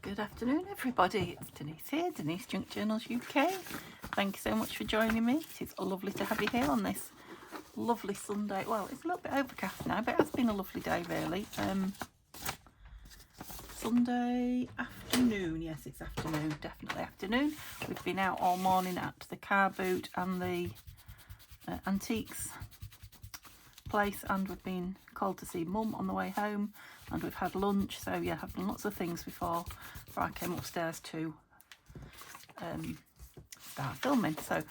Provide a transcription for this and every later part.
Good afternoon everybody, it's Denise here, Denise Junk Journals UK. Thank you so much for joining me. It's lovely to have you here on this lovely Sunday. Well, it's a little bit overcast now, but it has been a lovely day really. Sunday afternoon, yes it's afternoon, definitely afternoon. We've been out all morning at the car boot and the antiques place, and we've been called to see Mum on the way home, and we've had lunch. So yeah, I've done lots of things before I came upstairs to start filming. So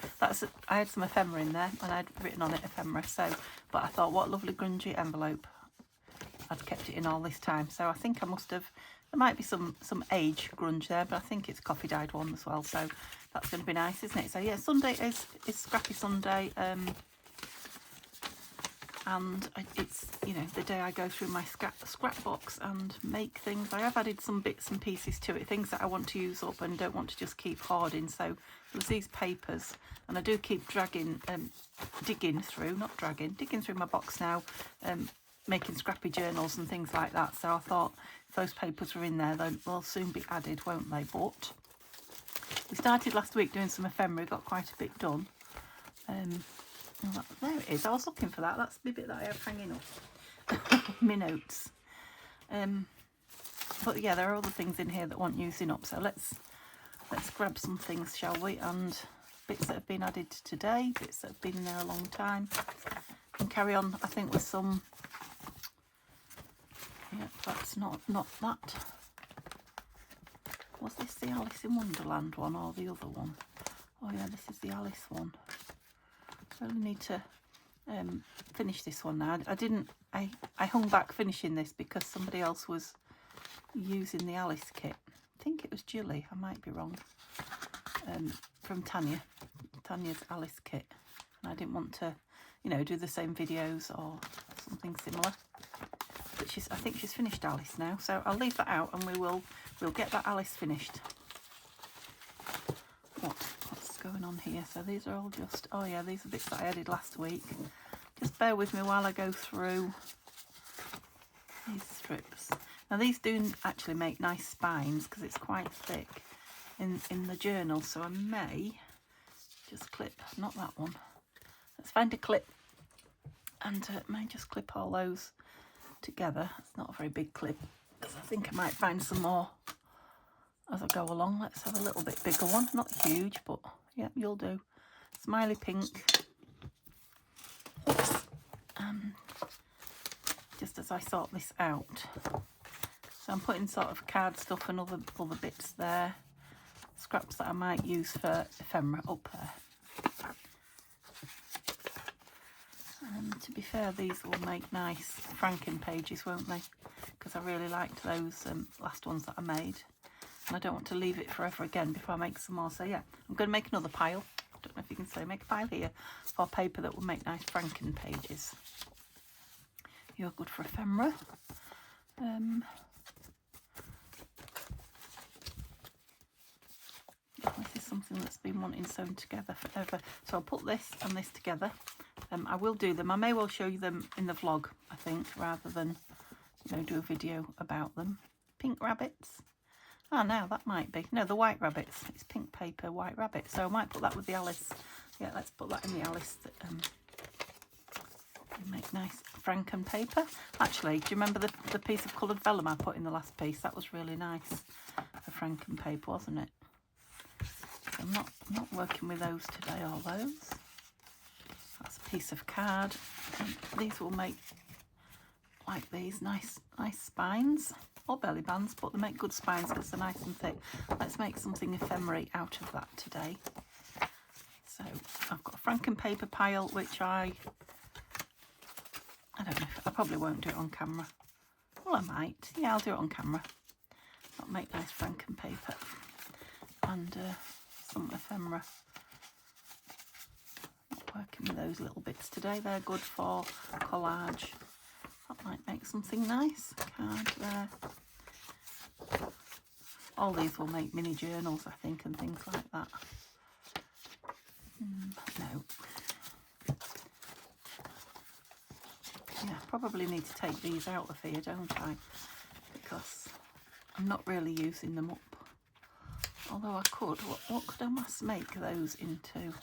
I had some ephemera in there and I'd written on it ephemera, so but I thought what a lovely grungy envelope. I'd kept it in all this time, so I think I must have, there might be some age grunge there, but I think it's coffee dyed one as well, so that's going to be nice, isn't it? So yeah, Sunday is Scrappy Sunday, and it's, you know, the day I go through my scrapbox and make things. I have added some bits and pieces to it, things that I want to use up and don't want to just keep hoarding. So there's these papers, and I do keep digging through my box now, making scrappy journals and things like that. So I thought if those papers were in there, they'll soon be added, won't they? But we started last week doing some ephemera, got quite a bit done. There it is, I was looking for that. That's the bit that I have hanging up. My notes. But yeah, there are other things in here that want using up, so let's grab some things, shall we? And bits that have been added today, bits that have been in there a long time, and carry on, I think, with some. Yeah, that's not that. Was this the Alice in Wonderland one or the other one? Oh yeah, this is the Alice one. I really need to finish this one now. I hung back finishing this because somebody else was using the Alice kit. I think it was Julie, I might be wrong, from Tanya's Alice kit, and I didn't want to, you know, do the same videos or something similar. But I think she's finished Alice now, so I'll leave that out and we'll get that Alice finished. What's going on here? So these are all just, oh yeah, these are bits that I added last week. Just bear with me while I go through these strips. Now these do actually make nice spines because it's quite thick in the journal, so I may just clip, not that one, let's find a clip and may just clip all those together. It's not a very big clip because I think I might find some more as I go along. Let's have a little bit bigger one, not huge, but yeah, you'll do. Smiley pink. Just as I sort this out, so I'm putting sort of card stuff and other bits there, scraps that I might use for ephemera up there. And to be fair, these will make nice Franken pages, won't they? Because I really liked those last ones that I made. And I don't want to leave it forever again before I make some more. So yeah, I'm going to make another pile. I don't know if you can say, make a pile here for paper that will make nice Franken pages. You're good for ephemera. This is something that's been wanting sewn together forever. So I'll put this and this together. I will do them. I may well show you them in the vlog, I think, rather than, you know, do a video about them. Pink rabbits. Oh, now that might be. No, the white rabbits. It's pink paper, white rabbit. So I might put that with the Alice. Yeah, let's put that in the Alice. Make nice Franken paper. Actually, do you remember the piece of coloured vellum I put in the last piece? That was really nice. The Franken paper, wasn't it? So I'm not working with those today, are those? That's a piece of card. And these will make, like these, nice spines. Or belly bands, but they make good spines because they're nice and thick. Let's make something ephemera out of that today. So I've got a Franken paper pile, which I don't know, I probably won't do it on camera. Well, I might. Yeah, I'll do it on camera. That'll make nice Franken paper. And some ephemera. Not working with those little bits today. They're good for collage. That might make something nice. Card there. All these will make mini journals, I think, and things like that. No. Yeah, probably need to take these out of here, don't I? Because I'm not really using them up. Although I could. What could I must make those into?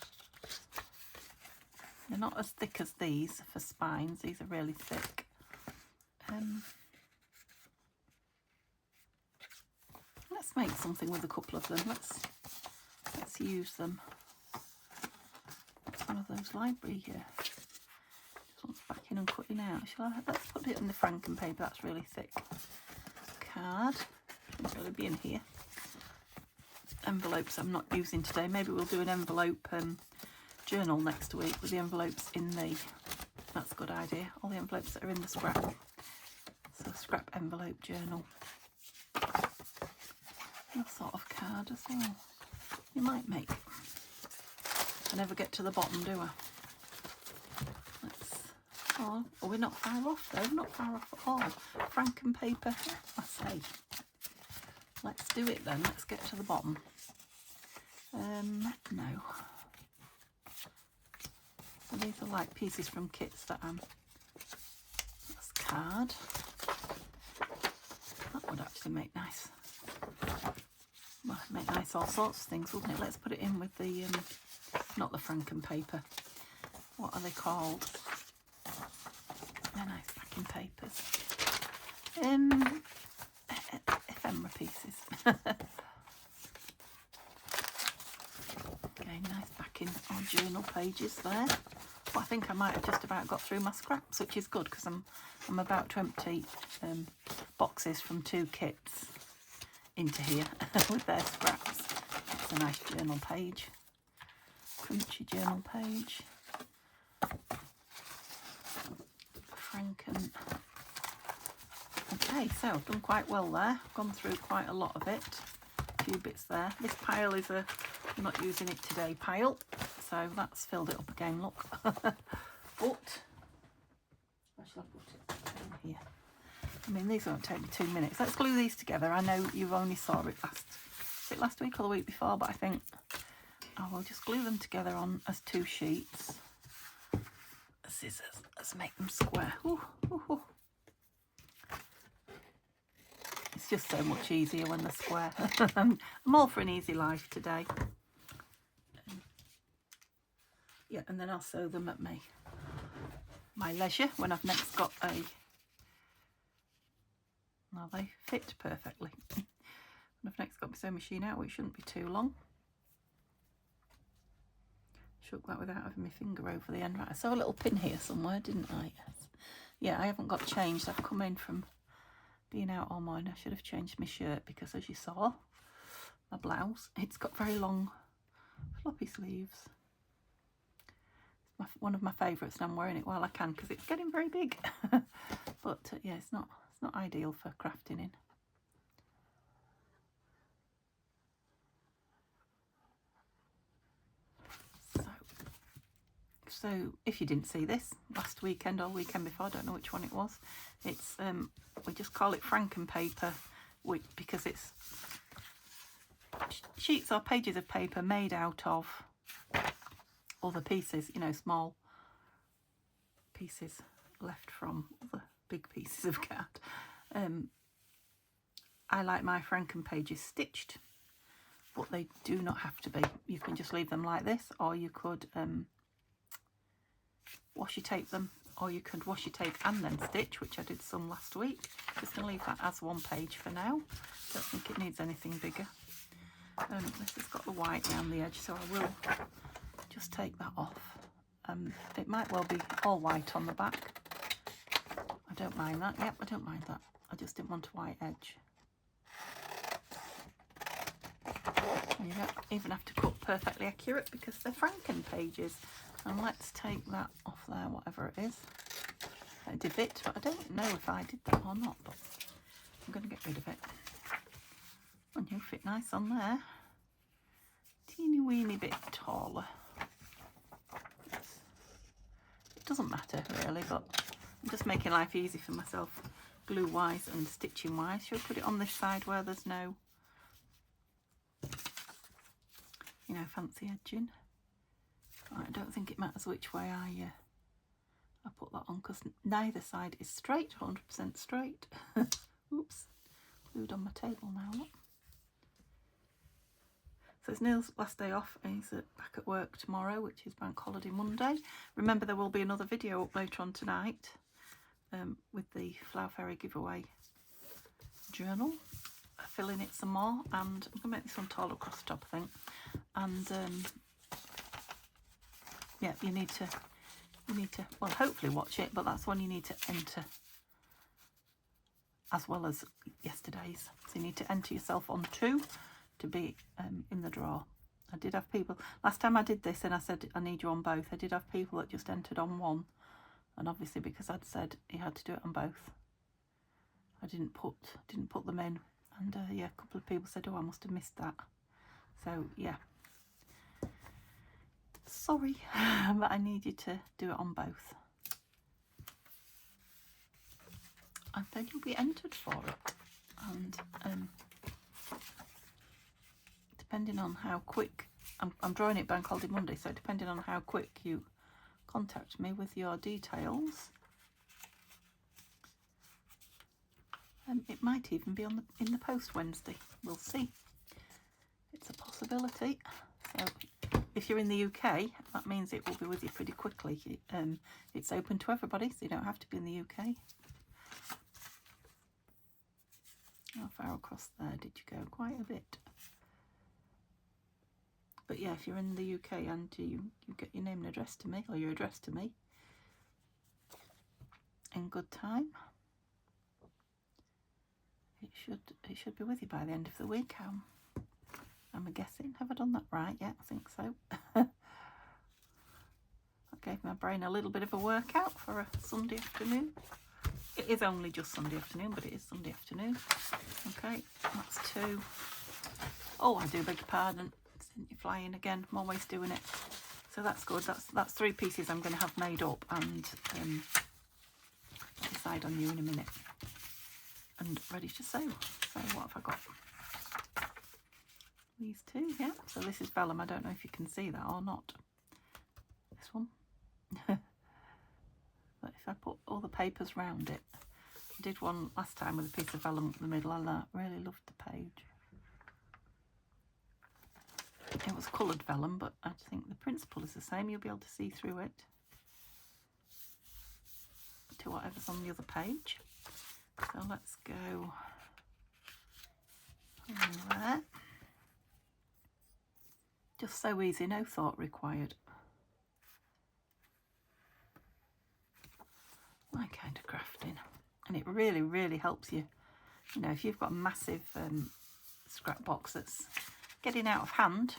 They're not as thick as these for spines. These are really thick. Let's make something with a couple of them. Let's use them. It's one of those library here. Just wants backing and cutting out. Let's put it in the Franken paper. That's really thick. Card. Shouldn't really be in here. Envelopes I'm not using today. Maybe we'll do an envelope journal next week with the envelopes in the. That's a good idea. All the envelopes that are in the scrap. So scrap envelope journal. That sort of card as well. You might make. I never get to the bottom, do I? Oh, we're not far off though. Not far off at all. Franken paper, I say. Let's do it then. Let's get to the bottom. No. So these are like pieces from kits that that's card. That would actually make nice. Well, make nice all sorts of things, wouldn't it? Let's put it in with the, not the Franken paper. What are they called? They're nice backing papers. Ephemera pieces. Okay, nice backing on journal pages there. Well, I think I might have just about got through my scraps, which is good because I'm about to empty boxes from 2 kits into here with their scraps. It's a nice journal page. Crunchy journal page. Franken. Okay, so I've done quite well there. I've gone through quite a lot of it. A few bits there. This pile is I'm not using it today pile, so that's filled it up again, look. But where shall I put it? Down here. I mean, these won't take me 2 minutes. Let's glue these together. I know you've only saw it last week or the week before, but I think I will just glue them together on as 2 sheets. Scissors. Let's make them square. Ooh, ooh, ooh. It's just so much easier when they're square. I'm all for an easy life today. Yeah, and then I'll sew them at my leisure when I've next got a. Now they fit perfectly. When I've next got my sewing machine out, which shouldn't be too long. Shook that without having my finger over the end. Right, I saw a little pin here somewhere, didn't I? Yes. Yeah, I haven't got changed. I've come in from being out all morning. I should have changed my shirt because, as you saw, my blouse, it's got very long floppy sleeves. It's one of my favourites, and I'm wearing it while I can because it's getting very big. But yeah, it's not ideal for crafting in. So if you didn't see this last weekend or weekend before, I don't know which one it was, it's we just call it Franken paper because it's sheets or pages of paper made out of other pieces, you know, small pieces left from other big pieces of card. I like my Franken pages stitched, but they do not have to be. You can just leave them like this, or you could washi tape them, or you could washi tape and then stitch, which I did some last week. Just going to leave that as 1 page for now. Don't think it needs anything bigger. This has got the white down the edge, so I will just take that off. It might well be all white on the back. I don't mind that. Yep, I don't mind that. I just didn't want a white edge. And you don't even have to cut perfectly accurate because they're Franken pages. And let's take that off there, whatever it is. A divot, but I don't know if I did that or not, but I'm going to get rid of it. And you'll fit nice on there. Teeny weeny bit taller. It doesn't matter really, but I'm just making life easy for myself, glue wise and stitching wise. Should I put it on this side where there's no, you know, fancy edging? I don't think it matters which way I put that on because neither side is straight, 100% straight. Oops, glued on my table now. Look. So it's Neil's last day off, and he's back at work tomorrow, which is Bank Holiday Monday. Remember, there will be another video up later on tonight with the Flower Fairy giveaway journal. Filling it some more, and I'm going to make this one tall across the top, I think. And yeah, you need to, well, hopefully watch it, but that's one you need to enter as well as yesterday's. So you need to enter yourself on 2 to be in the draw. I did have people, last time I did this and I said I need you on both, I did have people that just entered on 1, and obviously because I'd said you had to do it on both, I didn't put them in, and yeah, a couple of people said, oh, I must have missed that. So yeah, sorry, but I need you to do it on both, and then you'll be entered for it. And depending on how quick, I'm drawing it Bank Holiday Monday, so depending on how quick you contact me with your details, it might even be in the post Wednesday. We'll see. It's a possibility. So if you're in the UK, that means it will be with you pretty quickly. It's open to everybody, so you don't have to be in the UK. How far across there did you go? Quite a bit. But yeah, if you're in the UK and you get your name and address to me, or your address to me, in good time, it should be with you by the end of the week. I'm guessing. Have I done that right? Yeah, I think so. I gave my brain a little bit of a workout for a Sunday afternoon. It is only just Sunday afternoon, but it is Sunday afternoon. Okay, that's 2. Oh, I do beg your pardon. Sent you flying again. I'm always doing it. So that's good. That's 3 pieces I'm going to have made up, and decide on you in a minute. And ready to sew. So what have I got? These 2, yeah. So this is vellum. I don't know if you can see that or not. This one. But if I put all the papers round it, I did one last time with a piece of vellum up the middle, and I really loved the page. It was coloured vellum, but I think the principle is the same. You'll be able to see through it to whatever's on the other page. So let's go on there. Just so easy, no thought required. My kind of crafting. And it really, really helps you. You know, if you've got a massive scrap box that's getting out of hand,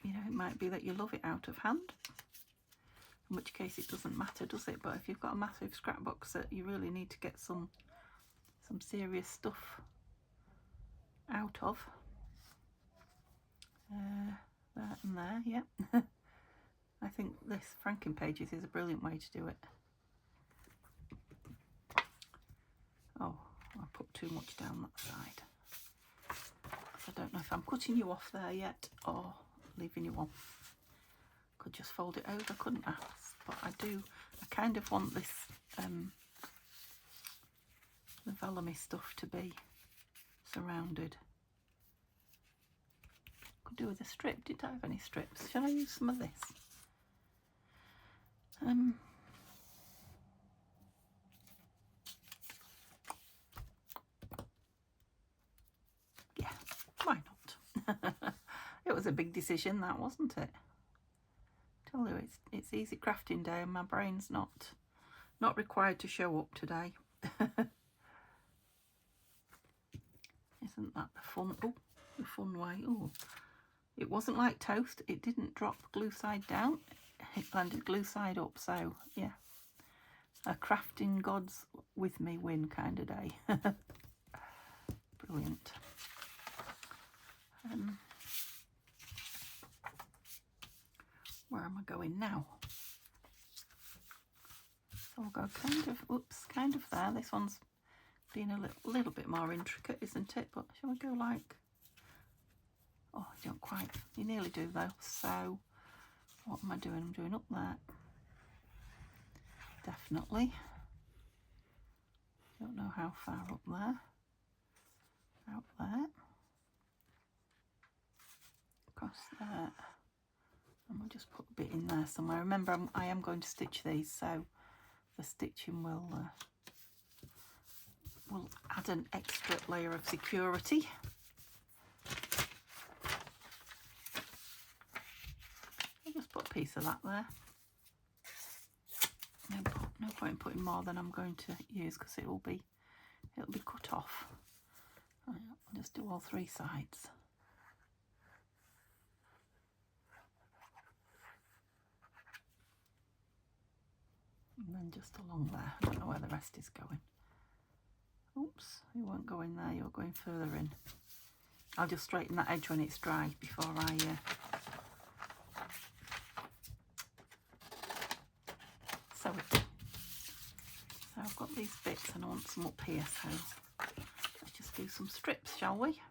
you know, it might be that you love it out of hand, in which case it doesn't matter, does it? But if you've got a massive scrap box that you really need to get some serious stuff out of, there and there, yeah. I think this Franken pages is a brilliant way to do it. Oh, I put too much down that side. I don't know if I'm cutting you off there yet or leaving you on. Could just fold it over, couldn't I? But I kind of want this, the vellumy stuff to be surrounded. Could do with a strip. Did I have any strips? Shall I use some of this? Yeah, why not? It was a big decision, that, wasn't it? Tell you, it's easy crafting day, and my brain's not required to show up today. Isn't that the fun? Oh, the fun way. Oh, it wasn't like toast. It didn't drop glue side down. It landed glue side up. So yeah, a crafting gods with me win kind of day. Brilliant. Where am I going now? So I'll go kind of there. This one's been a little bit more intricate, isn't it? But shall we go like, oh, you don't quite, you nearly do though. So what am I doing? I'm doing up there. Definitely. Don't know how far up there. Out there. Across there. And we'll just put a bit in there somewhere. Remember, I am going to stitch these, so the stitching will add an extra layer of security. I'll just put a piece of that there. No point in putting more than I'm going to use because it'll be cut off. Right, I'll just do all 3 sides. And then just along there. I don't know where the rest is going. Oops, you won't go in there, you're going further in. I'll just straighten that edge when it's dry before I sew it. So I've got these bits and I want some up here, so let's just do some strips, shall we?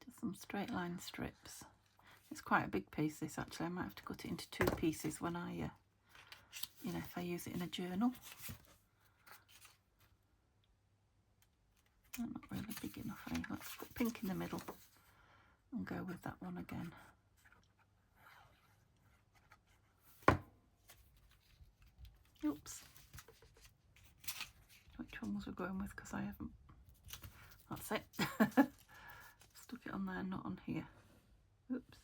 Just some straight line strips. It's quite a big piece this actually. I might have to cut it into 2 pieces when I, you know, if I use it in a journal. They're not really big enough, eh? Let's put pink in the middle and go with that one again. Oops. Which one was we going with? Because I haven't. That's it. Stuck it on there, not on here. Oops.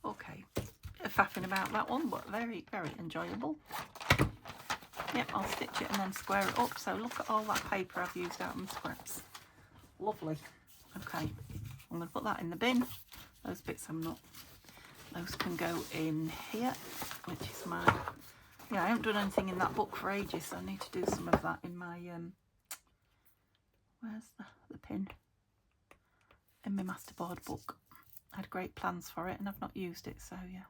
Okay. Bit of faffing about that one, but very, very enjoyable. Yep, I'll stitch it and then square it up. So look at all that paper I've used out of my scraps. Lovely. Okay, I'm going to put that in the bin. Those bits I'm not. Those can go in here, which is my. Yeah, I haven't done anything in that book for ages, so I need to do some of that in my, where's the pin? In my masterboard book. I had great plans for it and I've not used it, so yeah.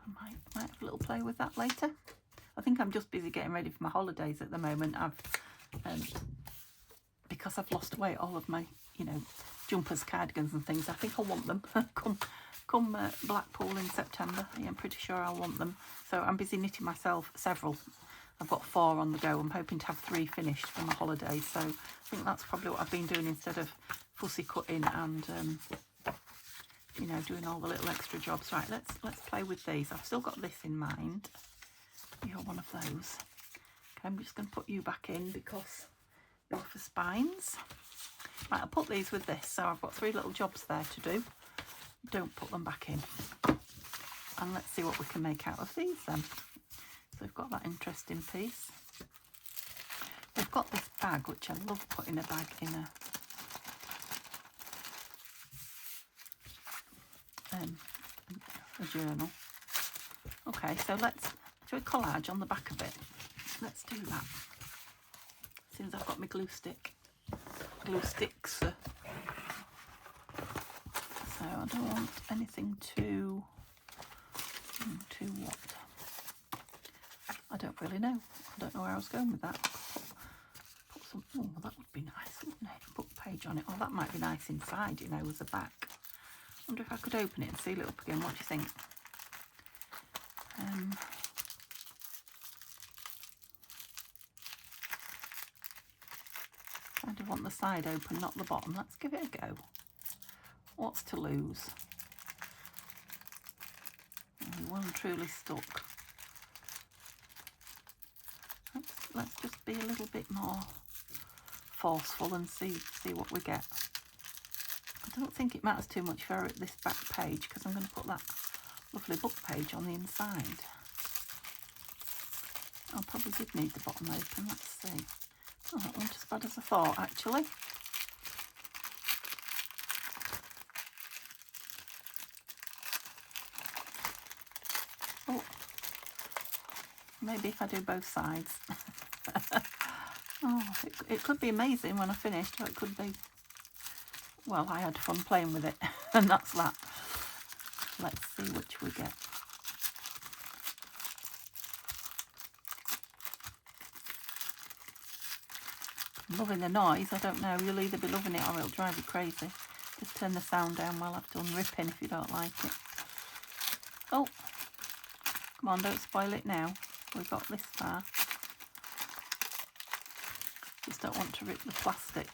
I might have a little play with that later. I think I'm just busy getting ready for my holidays at the moment. I've, because I've lost away all of my, you know, jumpers, cardigans and things. I think I'll want them come Blackpool in September. Yeah, I'm pretty sure I'll want them. So I'm busy knitting myself several. I've got 4 on the go. I'm hoping to have 3 finished for my holidays. So I think that's probably what I've been doing instead of fussy cutting and, you know, doing all the little extra jobs. Right, let's play with these. I've still got this in mind. You're one of those. Okay, I'm just going to put you back in because you're for spines. Right, I'll put these with this. So I've got 3 little jobs there to do. Don't put them back in. And let's see what we can make out of these then. So we've got that interesting piece. We've got this bag, which I love putting a bag in a journal. Okay, so let's do a collage on the back of it. Let's do that. As soon as I've got my glue sticks. So I don't want anything too what? I don't really know. I don't know where I was going with that. Put some. Oh, well, that would be nice, wouldn't it? Put a page on it. Oh, that might be nice inside, you know, as a back. Wonder if I could open it and seal it up again. What do you think? Kind of want the side open, not the bottom. Let's give it a go. What's to lose? Well and truly stuck. Let's just be a little bit more forceful and see what we get. I don't think it matters too much for this back page because I'm going to put that lovely book page on the inside. I probably did need the bottom open. Let's see. Oh, that wasn't as bad as I thought, actually. Oh, maybe if I do both sides. Oh, it could be amazing when I finished, or it could be, well, I had fun playing with it, and that's that. Let's see which we get. I'm loving the noise. I don't know, you'll either be loving it or it'll drive you crazy. Just turn the sound down while I've done ripping if you don't like it. Oh, Come on, don't spoil it now. We've got this far. Just don't want to rip the plastic.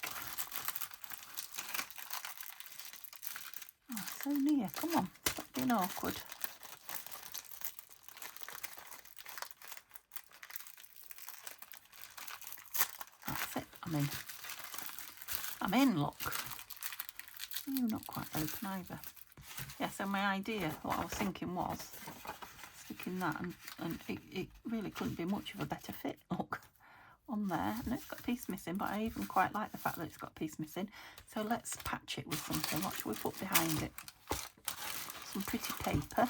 Oh, so near. Come on, stop being awkward. That's it. I'm in, look. Oh, not quite open either. Yeah, so my idea, what I was thinking was sticking that, and it really couldn't be much of a better fit, look, on there. And it's got a piece missing, but I even quite like the fact that it's got a piece missing. So let's patch it with something. What should we put behind it? Some pretty paper.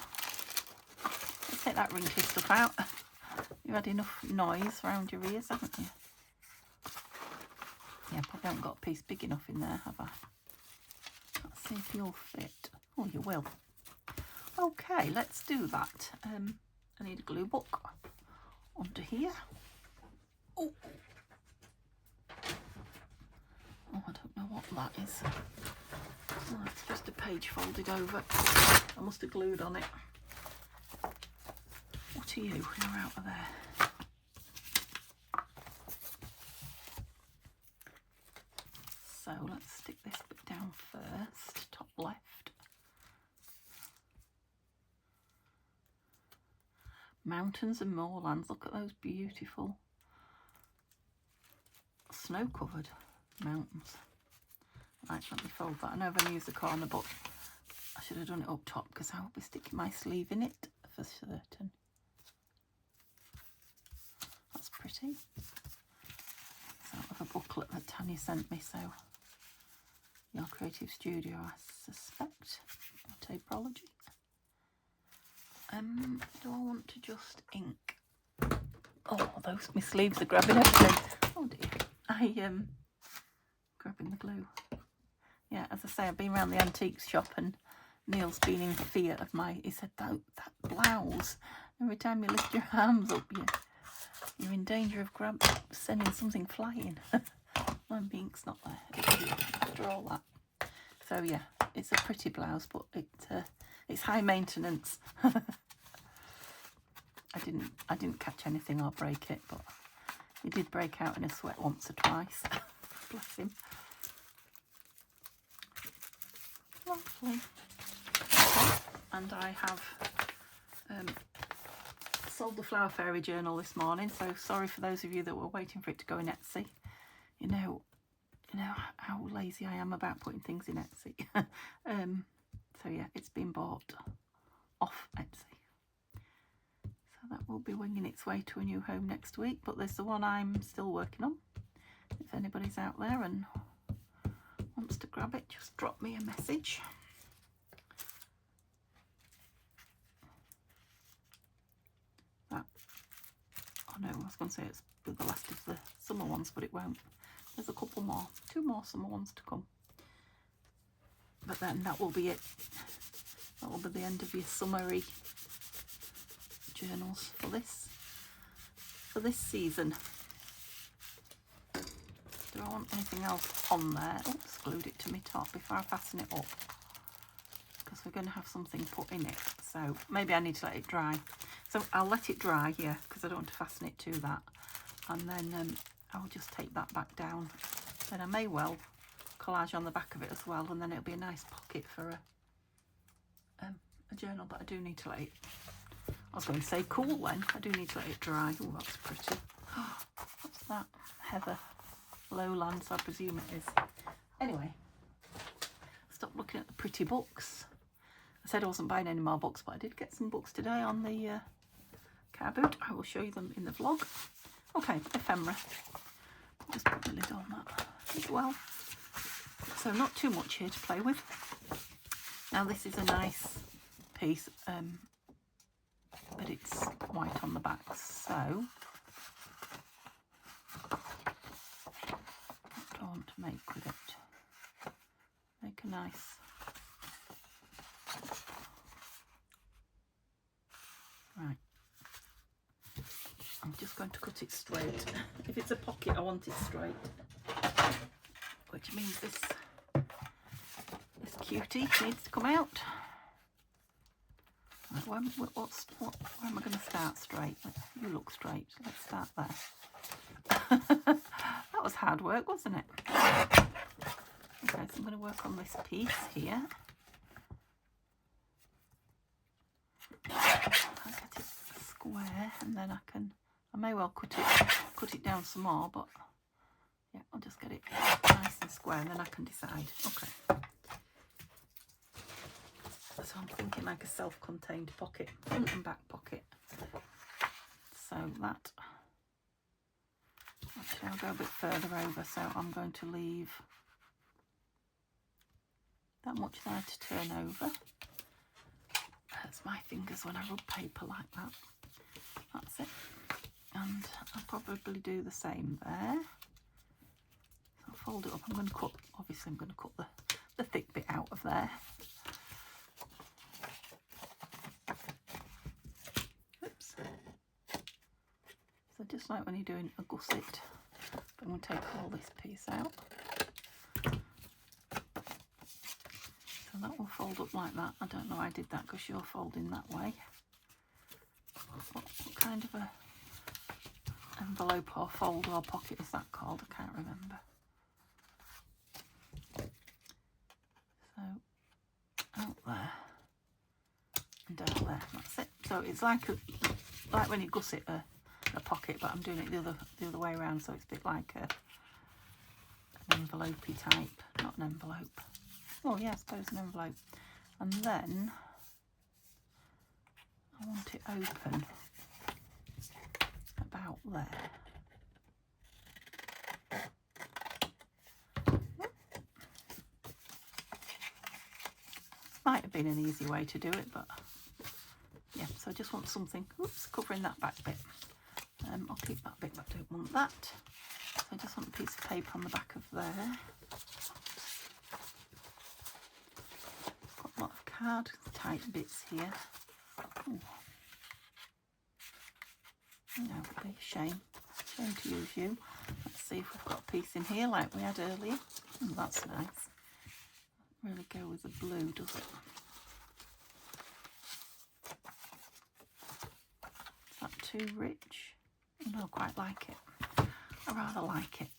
Let's take that wrinkly stuff out. You've had enough noise around your ears, haven't you? Yeah, probably haven't got a piece big enough in there, have I? Let's see if you'll fit. Oh, you will. Okay, let's do that. I need a glue book onto here. Oh, I don't know what that is. Oh, it's just a page folded over. I must have glued on it. What are you? You're out of there. So let's stick this bit down first, top left. Mountains and moorlands, look at those beautiful snow-covered mountains. Right, let me fold that. I know I've only used the corner, but I should have done it up top because I will be sticking my sleeve in it for certain. That's pretty. It's out of a booklet that Tanya sent me, so Your Creative Studio, I suspect, or Tapeology. Do I want to just ink? Oh, those, my sleeves are grabbing everything. Oh dear. Grabbing the glue. Yeah, as I say, I've been around the antiques shop and Neil's been in fear of he said, that blouse, every time you lift your arms up, you're in danger of sending something flying. Well, the ink's not there after all that. So yeah, it's a pretty blouse, but it's high maintenance. I didn't catch anything or break it, but he did break out in a sweat once or twice. Bless him. Lovely. Okay. And I have sold the Flower Fairy journal this morning, so sorry for those of you that were waiting for it to go in Etsy. You know how lazy I am about putting things in Etsy. So yeah, it's been bought off Etsy. So that will be winging its way to a new home next week, but there's the one I'm still working on. If anybody's out there and wants to grab it, just drop me a message. Oh no, I was going to say it's the last of the summer ones, but it won't. There's a couple more, 2 more summer ones to come. But then that will be it. That will be the end of your summery journals for this season. Do I want anything else on there? Oops, glued it to my top before I fasten it up, because we're going to have something put in it. So maybe I need to let it dry. So I'll let it dry here because I don't want to fasten it to that, and then I'll just take that back down. Then I may well collage on the back of it as well, and then it'll be a nice pocket for a journal. But I do need to let it, I was going to say cool then, I do need to let it dry. Oh, that's pretty. What's that? Heather Lowlands, I presume it is. Anyway, stop looking at the pretty books. I said I wasn't buying any more books, but I did get some books today on the car boot. I will show you them in the vlog. Okay, ephemera. I'll just put the lid on that as well. So not too much here to play with. Now this is a nice piece, but it's white on the back, so what do I want to make with it? Make a nice right. I'm just going to cut it straight. If it's a pocket, I want it straight, which means this cutie needs to come out. Right, where am I going to start straight? You look straight, so let's start there. That was hard work, wasn't it? Okay, so I'm going to work on this piece here. I'll get it square, and then I may well cut it down some more, but yeah, I'll just get it nice and square, and then I can decide. Okay. So I'm thinking like a self-contained pocket, front and back pocket. So that, actually I'll go a bit further over, so I'm going to leave that much there to turn over. Hurts my fingers when I rub paper like that. That's it. And I'll probably do the same there. So I'll fold it up. I'm going to cut, obviously I'm going to cut the thick bit out of there. Oops. So just like when you're doing a gusset, I'm going to take all this piece out. So that will fold up like that. I don't know I did that because you're folding that way. What kind of a envelope or folder or pocket is that called? I can't remember. So out there and out there. That's it. So it's like when you gusset a pocket, but I'm doing it the other way around. So it's a bit like an envelope-y type, not an envelope. Well, yeah, I suppose an envelope. And then I want it open about there. Might have been an easy way to do it, but yeah, so I just want something, oops, covering that back bit. I'll keep that bit, but I don't want that. So I just want a piece of paper on the back of there. Got a lot of card type bits here. Ooh. No, be a shame to use you. Let's see if we've got a piece in here like we had earlier. Oh, that's nice. Really go with the blue, does it? Is that too rich? I don't quite like it. I rather like it.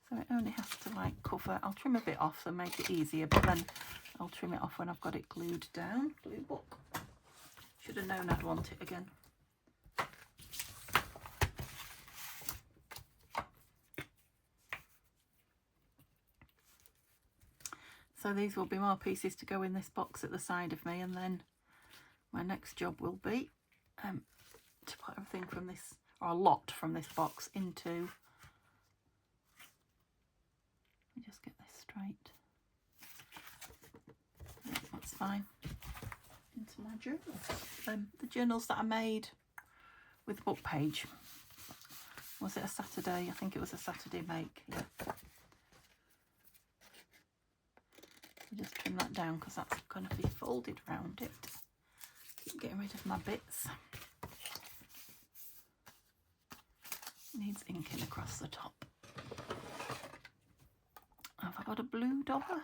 So it only has to like cover. I'll trim a bit off to make it easier, but then I'll trim it off when I've got it glued down. Glue book. Should have known I'd want it again. So these will be more pieces to go in this box at the side of me, and then my next job will be to put everything from this, or a lot from this box into, let me just get this straight. Yeah, that's fine. Into my journal. The journals that I made with book page. Was it a Saturday? I think it was a Saturday make, yeah. Just trim that down because that's going to be folded around it. Keep getting rid of my bits. Needs inking across the top. Have I got a blue dollar?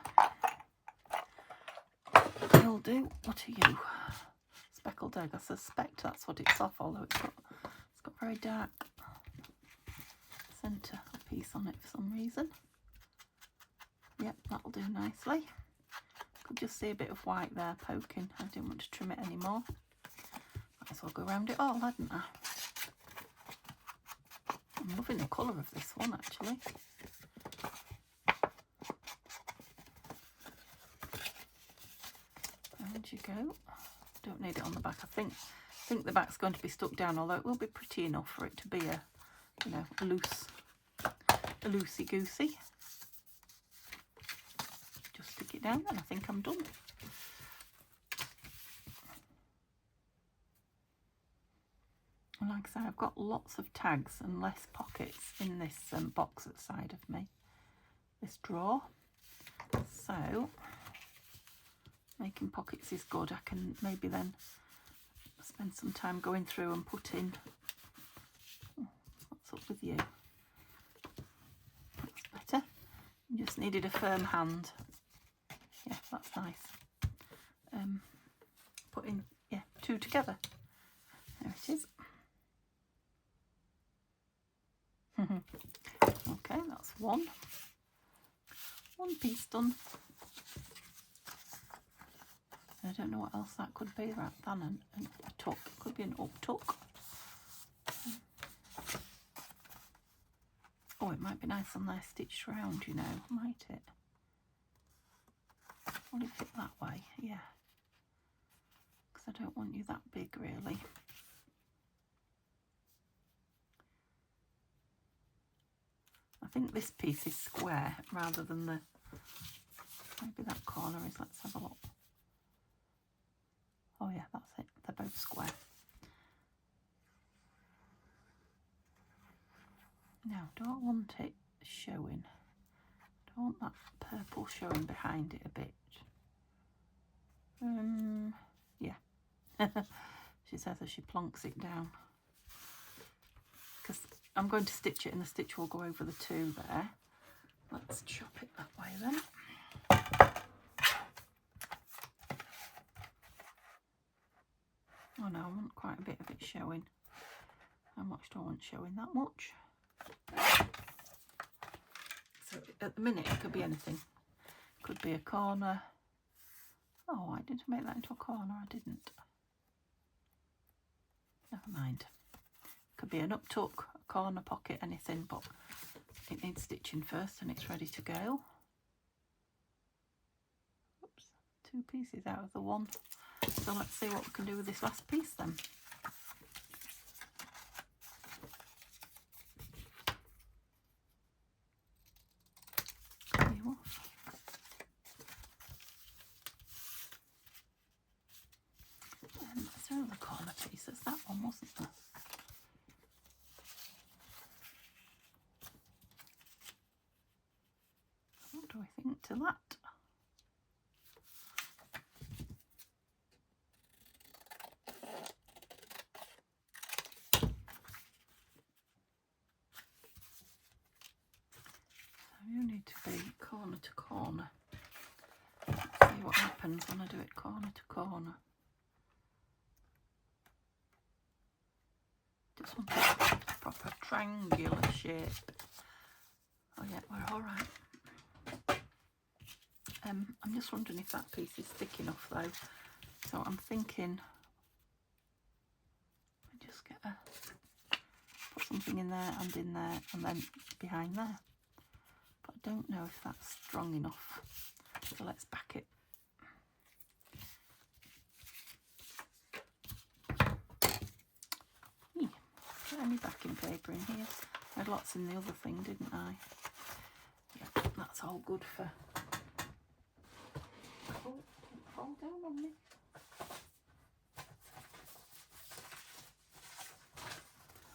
Will do. What are you? Speckled egg. I suspect that's what it's off, although it's got very dark centre piece on it for some reason. Yep, that'll do nicely. Could just see a bit of white there poking. I didn't want to trim it anymore. Might as well go around it all, hadn't I? I'm loving the colour of this one actually. There you go. Don't need it on the back. I think the back's going to be stuck down, although it will be pretty enough for it to be a, you know, a loosey goosey. Just stick it down and I think I'm done. And like I say, I've got lots of tags and less pockets in this box at the side of me, this drawer. So making pockets is good. I can maybe then spend some time going through and putting, what's up with you? That's better. You just needed a firm hand. Yeah, that's nice. together. There it is. Okay, that's one piece done. I don't know what else that could be rather than a tuck. It could be an up tuck. Oh, it might be nice on there stitched round, you know, might it? Will it fit that way? Yeah. Because I don't want you that big, really. I think this piece is square rather than the... Maybe that corner is. Let's have a look. Oh yeah, that's it. They're both square. Now, don't want it showing. Don't want that purple showing behind it a bit. Yeah. She says as she plonks it down. Because I'm going to stitch it and the stitch will go over the two there. Let's chop it that way then. Oh no, I want quite a bit of it showing. How much do I want showing? That much? So at the minute it could be anything. Could be a corner. Oh, I didn't make that into a corner, I didn't. Never mind. Could be an up tuck, a corner pocket, anything, but it needs stitching first and it's ready to go. Oops, two pieces out of the one. So let's see what we can do with this last piece then. Is there another corner piece? There's that one, wasn't there? What do we think to that? You need to be corner to corner. Let's see what happens when I do it corner to corner. Just want a proper triangular shape. Oh yeah, we're all right. I'm just wondering if that piece is thick enough though. So I'm thinking, I just get put something in there and then behind there. But I don't know if that's strong enough. So let's back it. Any backing paper in here? I had lots in the other thing, didn't I? Yeah, that's all good for... Oh, don't fall down on me.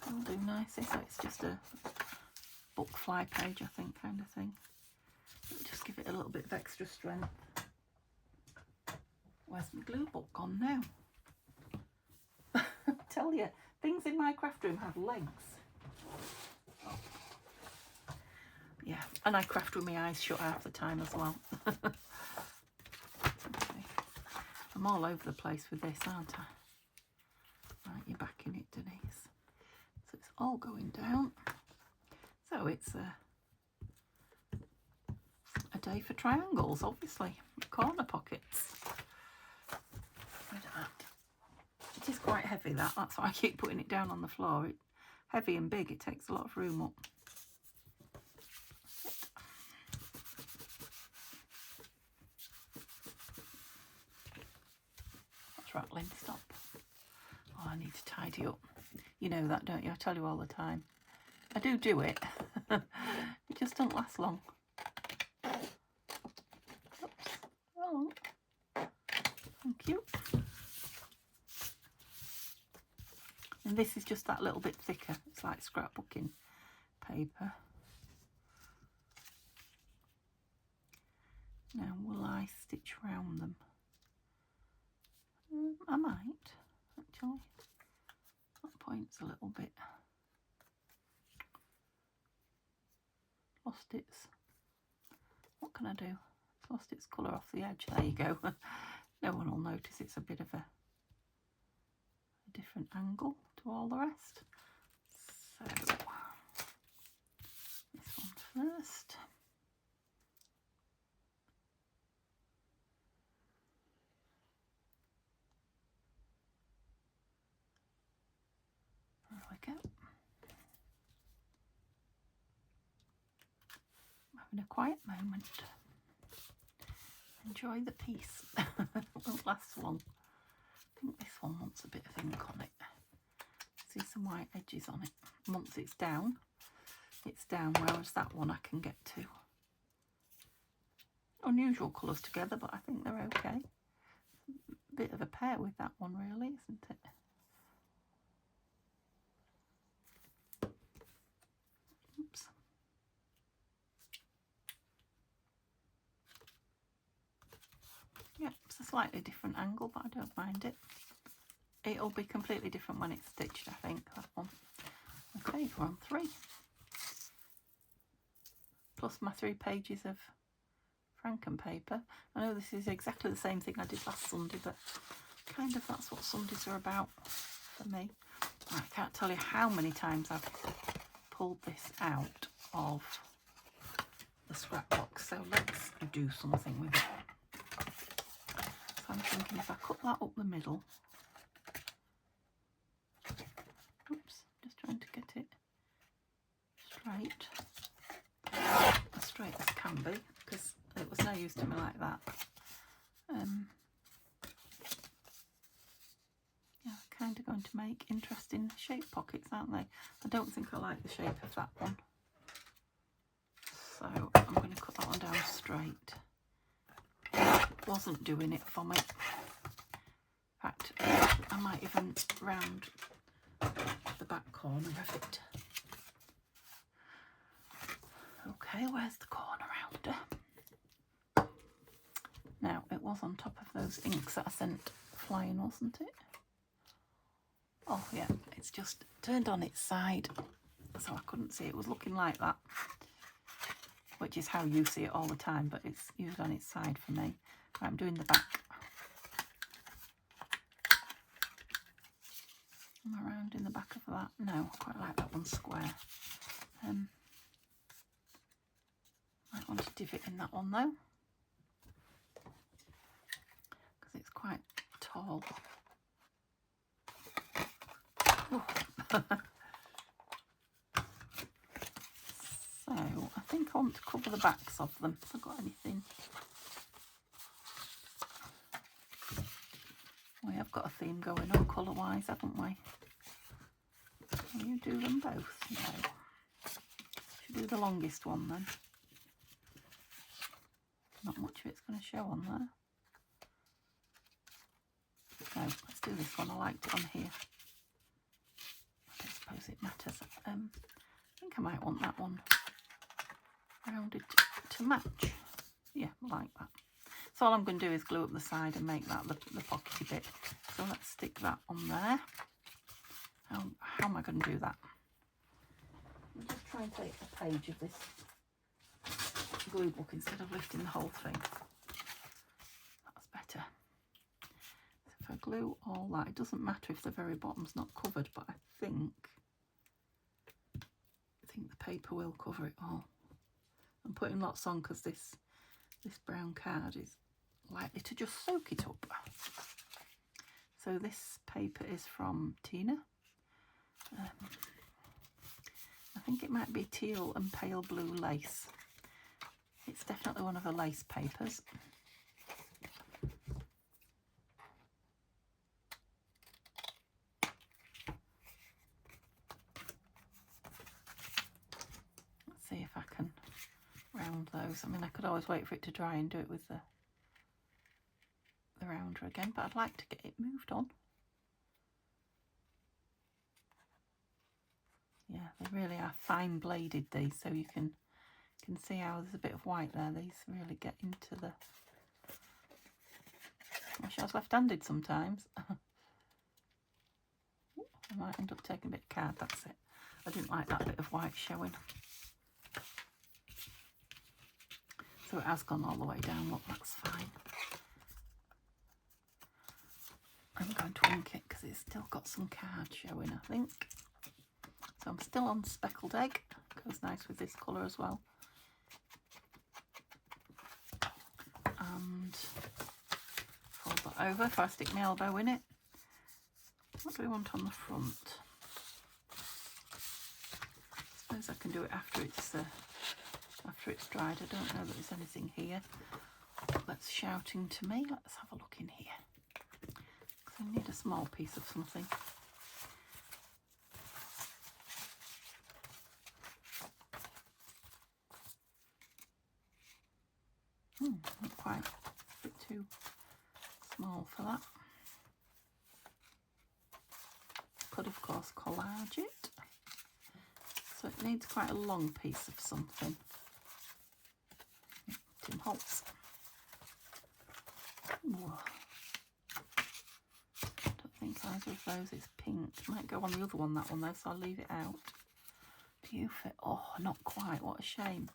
That'll do nicely. So it's just a book fly page, I think, kind of thing. Just give it a little bit of extra strength. Where's my glue book gone now? I tell you, things in my craft room have legs. Oh. Yeah, and I craft with my eyes shut half the time as well. Okay. I'm all over the place with this, aren't I? Right, you're backing it, Denise. So it's all going down. So it's a day for triangles, obviously. Corner pockets. Look at that. It is quite heavy, that's why I keep putting it down on the floor. It's heavy and big, it takes a lot of room up. That's rattling, stop. Oh, I need to tidy up. You know that, don't you? I tell you all the time. I do it. It just doesn't last long. Oops. Oh. Thank you. And this is just that little bit thicker. It's like scrapbooking paper. Now, will I stitch round them? I might, actually. That point's a little bit. Lost its... What can I do? It's lost its colour off the edge. There you go. No one will notice it's a bit of a different angle to all the rest. So this one first. There we go. Having a quiet moment. Enjoy the piece. It won't last long. I think this one wants a bit of ink on it. See some white edges on it. Once it's down, whereas that one I can get to. Unusual colours together, but I think they're okay. Bit of a pair with that one really, isn't it? Oops. Yeah, it's a slightly different angle, but I don't mind it. It'll be completely different when it's stitched, I think, that one. Okay, we're on 3. Plus my 3 pages of Franken paper. I know this is exactly the same thing I did last Sunday, but kind of that's what Sundays are about for me. I can't tell you how many times I've pulled this out of the scrap box, so let's do something with it. So I'm thinking if I cut that up the middle, oops, just trying to get it straight, as straight as can be, because it was no use to me like that. Yeah, kind of going to make interesting shape pockets, aren't they? I don't think I like the shape of that one, so I'm going to cut that one down straight. It wasn't doing it for me. In fact, I might even round the back corner of it. Okay, where's the corner rounder? Now, it was on top of those inks that I sent flying, wasn't it? Oh yeah, it's just turned on its side, so I couldn't see it. It was looking like that, which is how you see it all the time, but it's usually on its side for me. Right, I'm doing the back. Am I round in the back of that? No, I quite like that one square. Might want to divot in that one though, because it's quite tall. So I think I want to cover the backs of them. Have I got anything? We have got a theme going on colour wise, haven't we? Will you do them both? No. Should do the longest one then. Not much of it's going to show on there. No, let's do this one. I liked it on here. I don't suppose it matters. I think I might want that one rounded to match. Yeah, I like that. So all I'm going to do is glue up the side and make that the pockety bit. So let's stick that on there. How am I going to do that? I'll just try and take a page of this glue book instead of lifting the whole thing. That's better. So if I glue all that, it doesn't matter if the very bottom's not covered, but I think the paper will cover it all. I'm putting lots on because this brown card is likely to just soak it up. So this paper is from Tina. I think it might be teal and pale blue lace. It's definitely one of her lace papers. Let's see if I can round those. I mean, I could always wait for it to dry and do it with the rounder again, but I'd like to get it moved on. Yeah, they really are fine bladed, these, so you can see how there's a bit of white there. These really get into the... I wish I was left-handed sometimes. I might end up taking a bit of card, that's it. I didn't like that bit of white showing. So it has gone all the way down, look, that's fine. I'm going to ink it because it's still got some card showing, I think. So I'm still on speckled egg. Goes nice with this colour as well. And fold that over if I stick my elbow in it. What do we want on the front? I suppose I can do it after it's dried. I don't know that there's anything here that's shouting to me. Let's have a look in here. Because I need a small piece of something. Not quite, a bit too small for that. Could of course collage it. So it needs quite a long piece of something. Tim Holtz. Ooh. I don't think either of those is pink. Might go on the other one, that one though, so I'll leave it out. Beautiful. Oh, not quite. What a shame.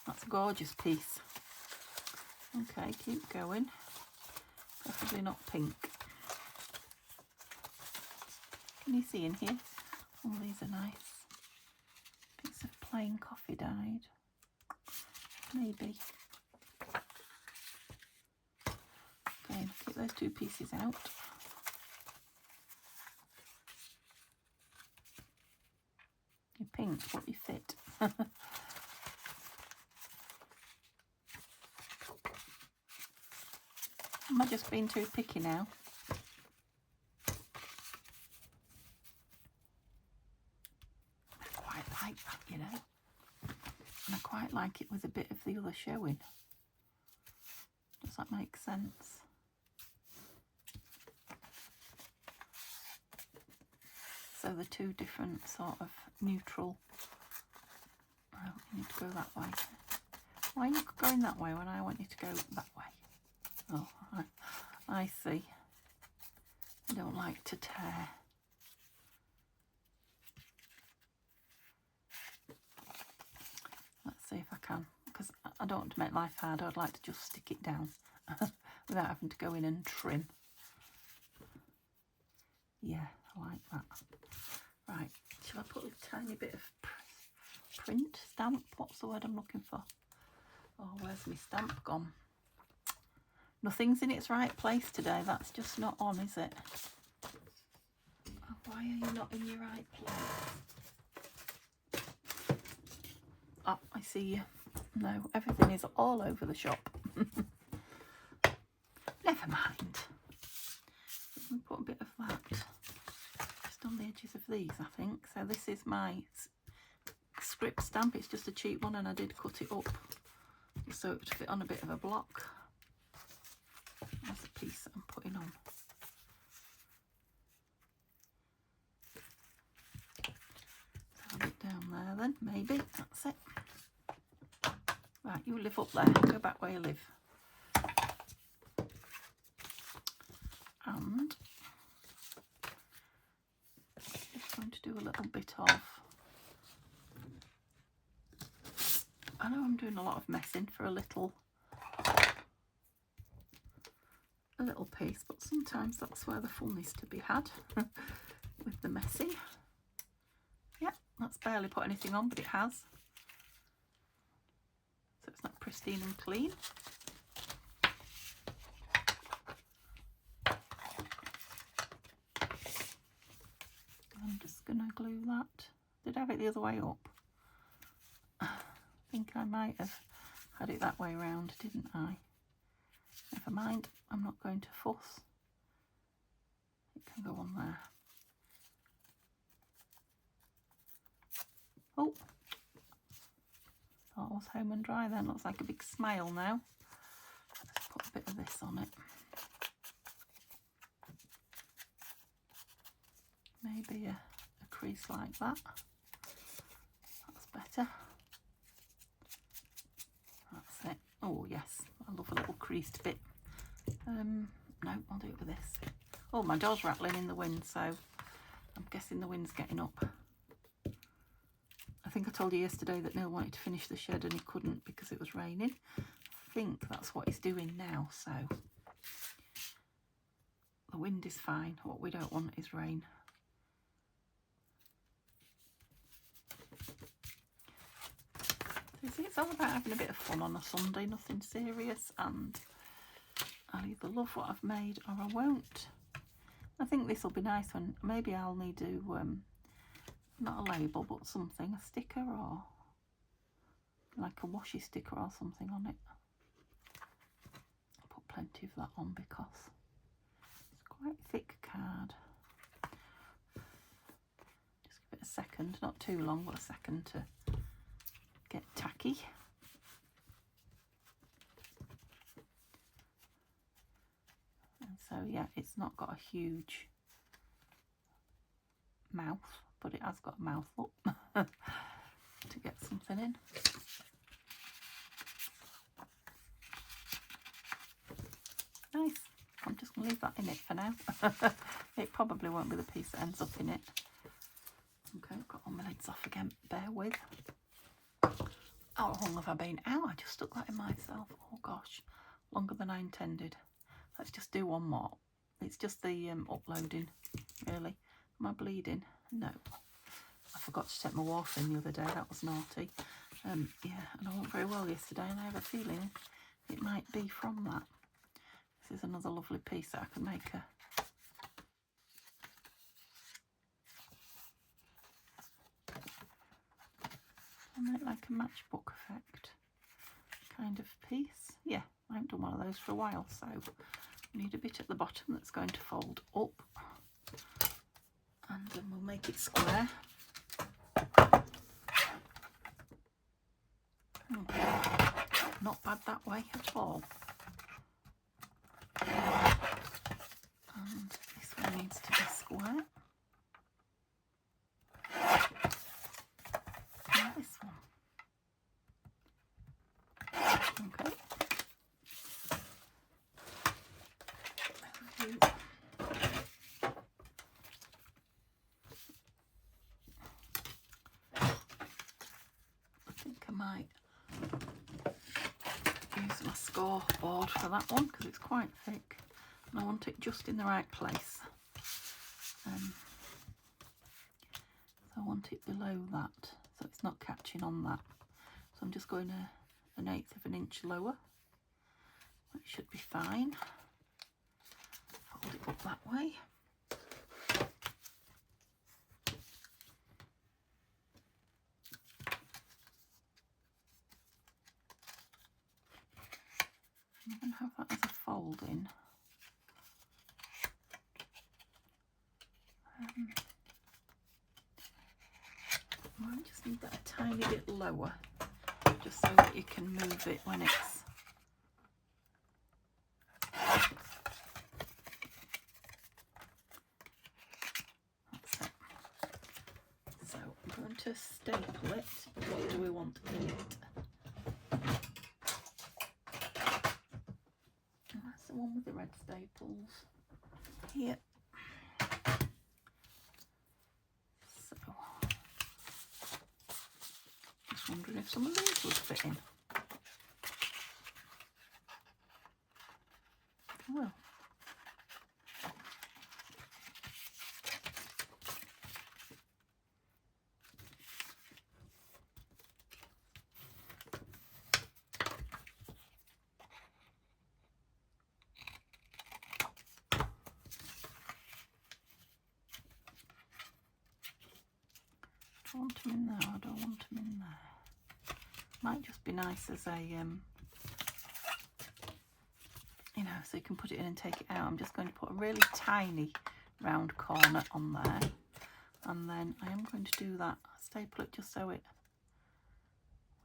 That's a gorgeous piece. Okay, keep going. Preferably not pink. Can you see in here? Oh, these are nice. Bits of plain coffee dyed. Maybe. Okay, keep those two pieces out. You're pink, but you fit. Am I just being too picky now? I quite like that, you know. And I quite like it with a bit of the other showing. Does that make sense? So the two different sort of neutral. Oh, you need to go that way. Why are you going that way when I want you to go that way? Oh, I see. I don't like to tear. Let's see if I can, because I don't want to make life hard. I'd like to just stick it down without having to go in and trim. Yeah, I like that. Right, shall I put a tiny bit of print, stamp? What's the word I'm looking for? Oh, where's my stamp gone? Nothing's in its right place today. That's just not on, is it? Oh, why are you not in your right place? Oh, I see you. No, everything is all over the shop. Never mind. Let me put a bit of that just on the edges of these, I think. So this is my script stamp. It's just a cheap one, and I did cut it up so it would fit on a bit of a block. That's the piece that I'm putting on. Have it down there then, maybe. That's it. Right, you live up there. Go back where you live. And just going to do a little bit of... I know I'm doing a lot of messing for a little piece, but sometimes that's where the fun is to be had with the messing. Yeah, that's barely put anything on, but it has. So it's not pristine and clean. I'm just going to glue that. Did I have it the other way up? I think I might have had it that way round, didn't I? Never mind, I'm not going to fuss. It can go on there. Oh, that was home and dry then. Looks like a big smile now. Let's put a bit of this on it. Maybe a crease like that. That's better. That's it. Oh yes, I love a little creased bit. No, I'll do it with this. Oh, my door's rattling in the wind, so I'm guessing the wind's getting up. I think I told you yesterday that Neil wanted to finish the shed and he couldn't because it was raining. I think that's what he's doing now, so the wind is fine. What we don't want is rain. You see, it's all about having a bit of fun on a Sunday, nothing serious, and I'll either love what I've made or I won't. I think this will be nice when maybe I'll need to, not a label, but something, a sticker or like a washi sticker or something on it. I'll put plenty of that on because it's quite a thick card. Just give it a second, not too long, but a second to get tacky. And so yeah, it's not got a huge mouth, but it has got a mouth up to get something in. Nice. I'm just going to leave that in it for now. It probably won't be the piece that ends up in it. Okay, I've got all my lids off again. Bear with. How long have I been? Ow, I just stuck that in myself. Oh gosh, longer than I intended. Let's just do one more. It's just the uploading, really. Am I bleeding? No. I forgot to take my water in the other day. That was naughty. Yeah, and I wasn't very well yesterday, and I have a feeling it might be from that. This is another lovely piece that I can make a like a matchbook effect kind of piece. Yeah, I haven't done one of those for a while, so we need a bit at the bottom that's going to fold up, and then we'll make it square. Not bad that way at all. And this one needs to be square. And this one. Okay. I think I might use my scoreboard for that one because it's quite thick and I want it just in the right place. So I want it below that so it's not catching on that. So I'm just going an 1/8 of an inch lower. It should be fine. Fold it up that way. I'm going to have that as a fold in. I might just need that a tiny bit lower, just so that you can move it when it's that's it. So I'm going to staple it. What do we want in it? And that's the one with the red staples here. Wondering if some of these would fit in. Well, I don't want them in there, I don't want them in there. Might just be nice as a, you know, so you can put it in and take it out. I'm just going to put a really tiny round corner on there. And then I am going to do that, staple it just so it,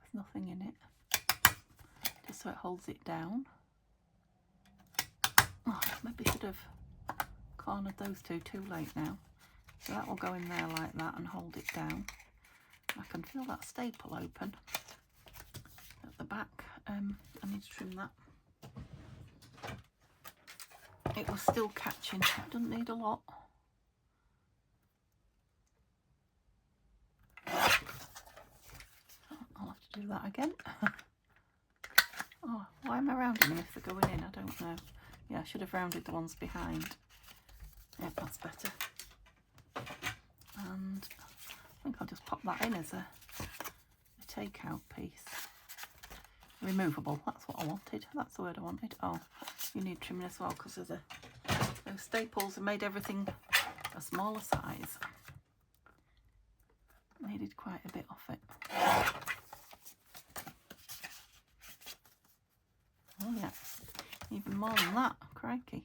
with nothing in it, just so it holds it down. Oh, maybe should have cornered those two, too late now. So that will go in there like that and hold it down. I can feel that staple open at the back. I need to trim that. It was still catching, it doesn't need a lot. I'll have to do that again. Oh, why am I rounding them if they're going in? I don't know. Yeah, I should have rounded the ones behind. Yeah, that's better. And I think I'll just pop that in as a takeout piece. Removable, that's what I wanted. That's the word I wanted. Oh, you need trimming as well because of those staples have made everything a smaller size. Needed quite a bit off it. Oh yeah, even more than that, crikey.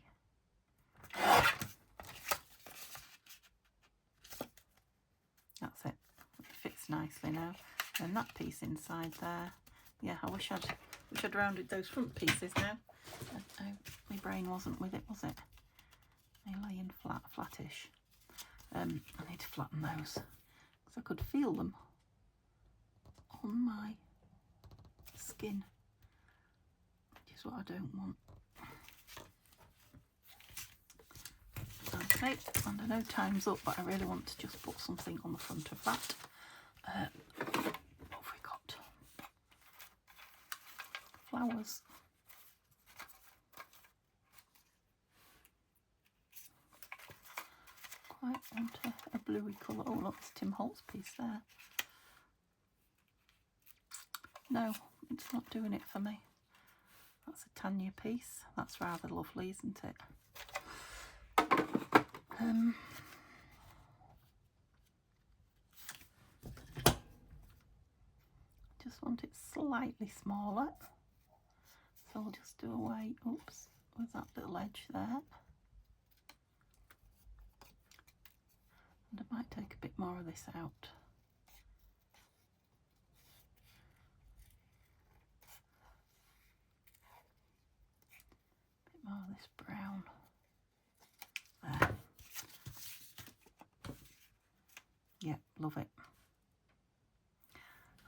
That's it. It fits nicely now. And that piece inside there. Yeah, I wish I'd rounded those front pieces now. My brain wasn't with it, was it? They laying flattish. I need to flatten those because I could feel them on my skin, which is what I don't want. Okay, and I know time's up, but I really want to just put something on the front of that. What have we got? Flowers. Quite want a bluey colour. Oh look, it's Tim Holt's piece there. No, it's not doing it for me. That's a Tanya piece. That's rather lovely, isn't it? Just want it slightly smaller. So I'll just do away, oops, with that little edge there. And I might take a bit more of this out. A bit more of this brown. There. Yeah, love it.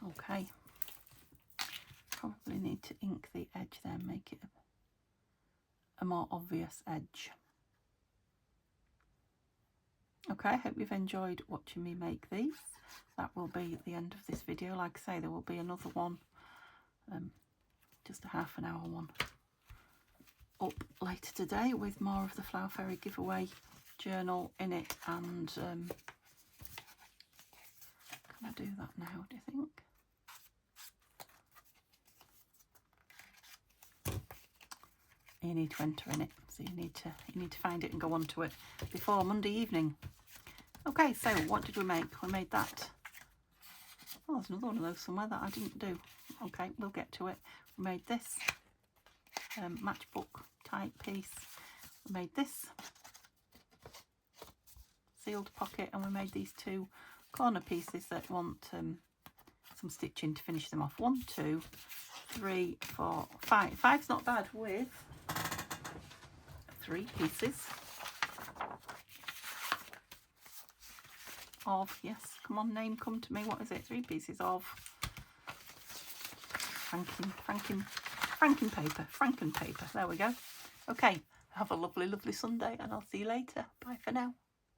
Okay. Probably need to ink the edge there, make it a more obvious edge. Okay, I hope you've enjoyed watching me make these. That will be the end of this video. Like I say, there will be another one, just a half an hour one, up later today with more of the Flower Fairy giveaway journal in it. And can I do that now, do you think? You need to enter in it, so you need to find it and go on to it before Monday evening. Okay, so what did we make? We made that. Oh, there's another one of those somewhere that I didn't do. Okay, we'll get to it. We made this matchbook type piece. We made this sealed pocket, and we made these two corner pieces that want some stitching to finish them off. 1, 2, 3, 4, 5. 5's not bad with 3 pieces of, yes, come on name, come to me, what is it? 3 pieces of Franken paper. There we go. Okay, have a lovely, lovely Sunday, and I'll see you later. Bye for now.